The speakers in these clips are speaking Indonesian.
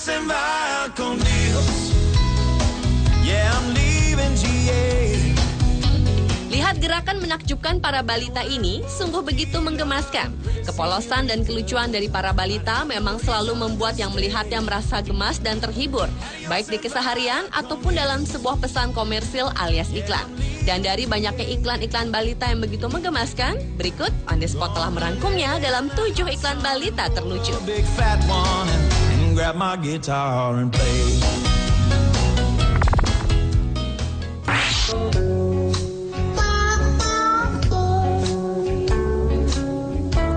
en va con Dios. Yeah, I'm leaving GA. Lihat gerakan menakjubkan para balita ini sungguh begitu menggemaskan. Kepolosan dan kelucuan dari para balita memang selalu membuat yang melihatnya merasa gemas dan terhibur, baik di keseharian ataupun dalam sebuah pesan komersil alias iklan. Dan dari banyaknya iklan-iklan balita yang begitu menggemaskan, berikut On The Spot telah merangkumnya dalam 7 iklan balita terlucu. Big fat one and grab my guitar and play.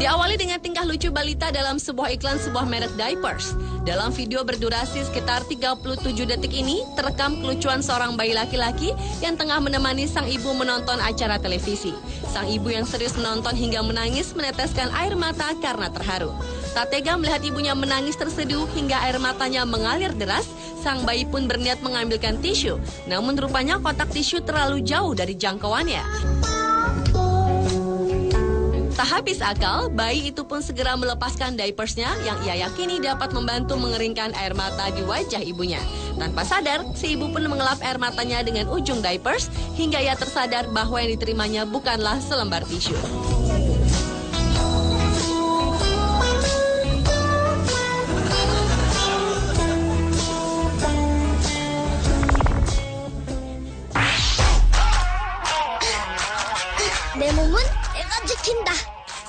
Diawali dengan tingkah lucu balita dalam sebuah iklan sebuah merek diapers. Dalam video berdurasi sekitar 37 detik ini, terekam kelucuan seorang bayi laki-laki yang tengah menemani sang ibu menonton acara televisi. Sang ibu yang serius menonton hingga menangis meneteskan air mata karena terharu. Tak tega melihat ibunya menangis terseduh hingga air matanya mengalir deras, sang bayi pun berniat mengambilkan tisu. Namun rupanya kotak tisu terlalu jauh dari jangkauannya. Tak habis akal, bayi itu pun segera melepaskan diapersnya yang ia yakini dapat membantu mengeringkan air mata di wajah ibunya. Tanpa sadar, si ibu pun mengelap air matanya dengan ujung diapers hingga ia tersadar bahwa yang diterimanya bukanlah selembar tisu.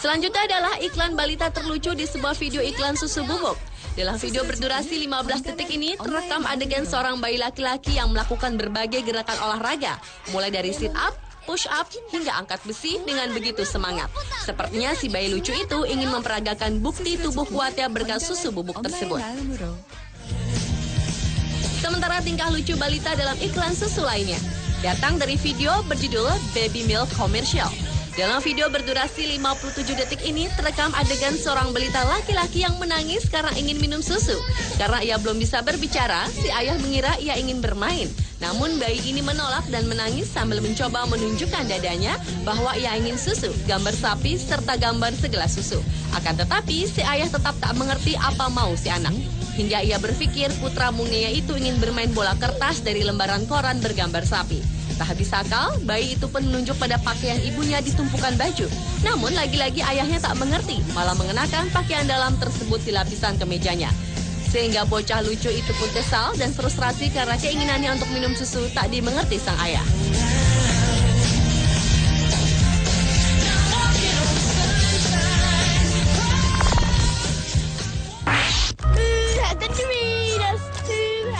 Selanjutnya adalah iklan balita terlucu di sebuah video iklan susu bubuk. Dalam video berdurasi 15 detik ini, terekam adegan seorang bayi laki-laki yang melakukan berbagai gerakan olahraga, mulai dari sit up, push up, hingga angkat besi dengan begitu semangat. Sepertinya si bayi lucu itu ingin memperagakan bukti tubuh kuatnya berkat susu bubuk tersebut. Sementara tingkah lucu balita dalam iklan susu lainnya datang dari video berjudul Baby Milk Commercial. Dalam video berdurasi 57 detik ini, terekam adegan seorang balita laki-laki yang menangis karena ingin minum susu. Karena ia belum bisa berbicara, si ayah mengira ia ingin bermain. Namun bayi ini menolak dan menangis sambil mencoba menunjukkan dadanya bahwa ia ingin susu, gambar sapi, serta gambar segelas susu. Akan tetapi, si ayah tetap tak mengerti apa mau si anak. Hingga ia berpikir putra mungilnya itu ingin bermain bola kertas dari lembaran koran bergambar sapi. Tak habis akal, bayi itu pun menunjuk pada pakaian ibunya di tumpukan baju. Namun lagi-lagi ayahnya tak mengerti, malah mengenakan pakaian dalam tersebut di lapisan kemejanya. Sehingga bocah lucu itu pun kesal dan frustrasi karena keinginannya untuk minum susu tak dimengerti sang ayah.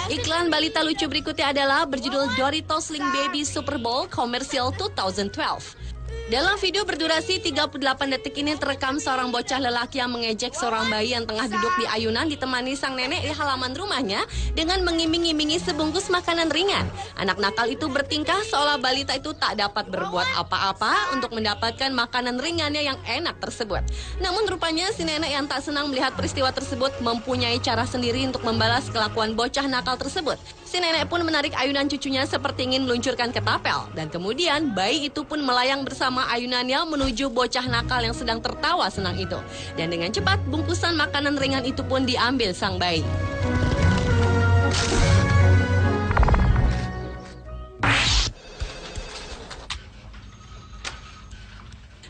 Iklan balita lucu berikutnya adalah berjudul Doritos Sling Baby Super Bowl Commercial 2012. Dalam video berdurasi 38 detik ini terekam seorang bocah lelaki yang mengejek seorang bayi yang tengah duduk di ayunan ditemani sang nenek di halaman rumahnya dengan mengiming-imingi sebungkus makanan ringan. Anak nakal itu bertingkah seolah balita itu tak dapat berbuat apa-apa untuk mendapatkan makanan ringannya yang enak tersebut. Namun rupanya si nenek yang tak senang melihat peristiwa tersebut mempunyai cara sendiri untuk membalas kelakuan bocah nakal tersebut. Si nenek pun menarik ayunan cucunya seperti ingin meluncurkan ke tapel. Dan kemudian bayi itu pun melayang bersama ayunannya menuju bocah nakal yang sedang tertawa senang itu. Dan dengan cepat bungkusan makanan ringan itu pun diambil sang bayi.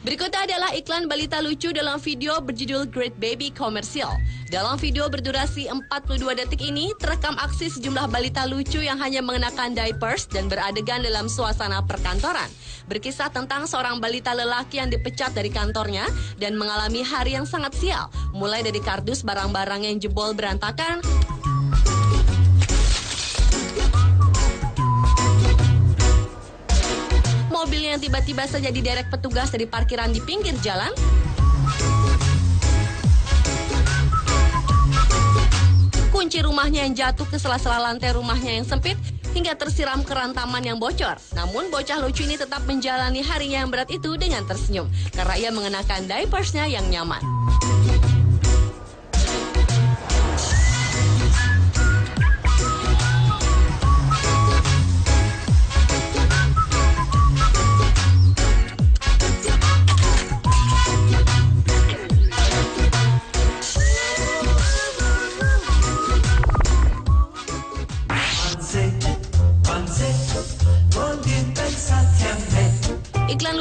Berikutnya adalah iklan balita lucu dalam video berjudul Great Baby Commercial. Dalam video berdurasi 42 detik ini, terekam aksi sejumlah balita lucu yang hanya mengenakan diapers dan beradegan dalam suasana perkantoran. Berkisah tentang seorang balita lelaki yang dipecat dari kantornya dan mengalami hari yang sangat sial. Mulai dari kardus barang-barang yang jebol berantakan, mobilnya yang tiba-tiba saja diderek petugas dari parkiran di pinggir jalan, kunci rumahnya yang jatuh ke sela-sela lantai rumahnya yang sempit, hingga tersiram kerantaman yang bocor. Namun bocah lucu ini tetap menjalani harinya yang berat itu dengan tersenyum, karena ia mengenakan diapersnya yang nyaman.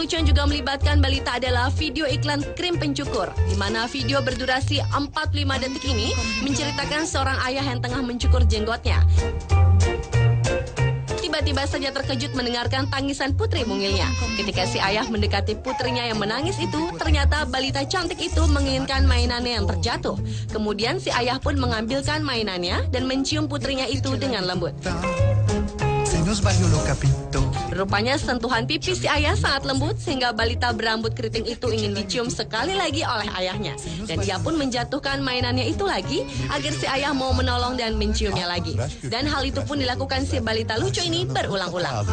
kelucuan juga melibatkan balita adalah video iklan krim pencukur, di mana video berdurasi 45 detik ini menceritakan seorang ayah yang tengah mencukur jenggotnya. Tiba-tiba saja terkejut mendengarkan tangisan putri mungilnya. Ketika si ayah mendekati putrinya yang menangis itu, ternyata balita cantik itu menginginkan mainannya yang terjatuh. Kemudian si ayah pun mengambilkan mainannya dan mencium putrinya itu dengan lembut. Rupanya sentuhan pipi si ayah sangat lembut sehingga balita berambut keriting itu ingin dicium sekali lagi oleh ayahnya. Dan ia pun menjatuhkan mainannya itu lagi agar si ayah mau menolong dan menciumnya lagi. Dan hal itu pun dilakukan si balita lucu ini berulang-ulang.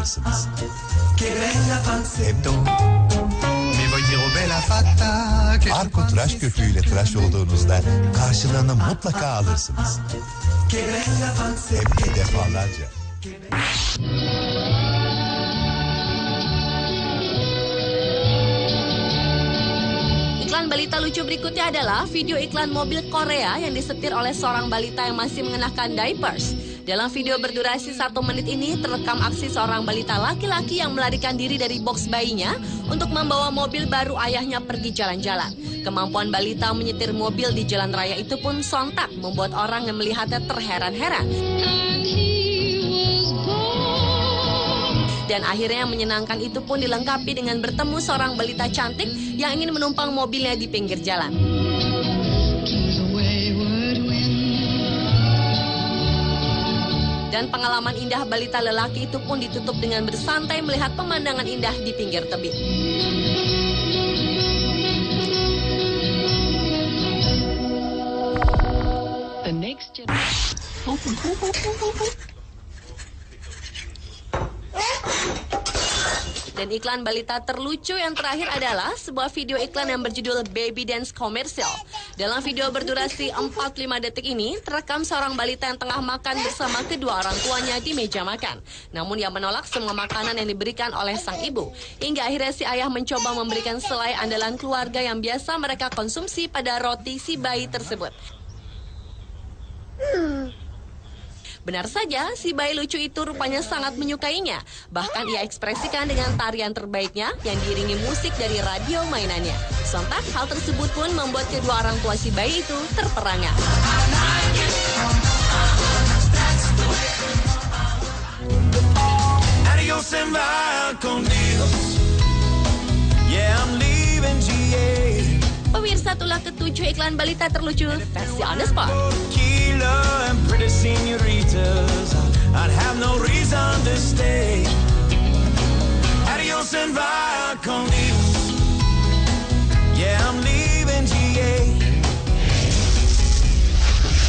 Arko tıraş köpüğüyle tıraş olduğunuzda karşılığını mutlaka alırsınız. Hem de defalarca. Iklan balita lucu berikutnya adalah video iklan mobil Korea yang disetir oleh seorang balita yang masih mengenakan diapers. Dalam video berdurasi 1 menit ini terekam aksi seorang balita laki-laki yang melarikan diri dari box bayinya untuk membawa mobil baru ayahnya pergi jalan-jalan. Kemampuan balita menyetir mobil di jalan raya itu pun sontak membuat orang yang melihatnya terheran-heran. Dan akhirnya yang menyenangkan itu pun dilengkapi dengan bertemu seorang balita cantik yang ingin menumpang mobilnya di pinggir jalan. Dan pengalaman indah balita lelaki itu pun ditutup dengan bersantai melihat pemandangan indah di pinggir tebing. The next Dan iklan balita terlucu yang terakhir adalah sebuah video iklan yang berjudul Baby Dance Commercial. Dalam video berdurasi 45 detik ini, terekam seorang balita yang tengah makan bersama kedua orang tuanya di meja makan. Namun ia menolak semua makanan yang diberikan oleh sang ibu. Hingga akhirnya si ayah mencoba memberikan selai andalan keluarga yang biasa mereka konsumsi pada roti si bayi tersebut. Benar saja, si bayi lucu itu rupanya sangat menyukainya. Bahkan ia ekspresikan dengan tarian terbaiknya yang diiringi musik dari radio mainannya. Sontak, hal tersebut pun membuat kedua orang tua si bayi itu terperangah. Adios and bye con Dios. Yeah, I'm leaving GA. Pemirsa, itulah ketujuh iklan balita terlucu versi On The Spot. Kilo and pretty señorita.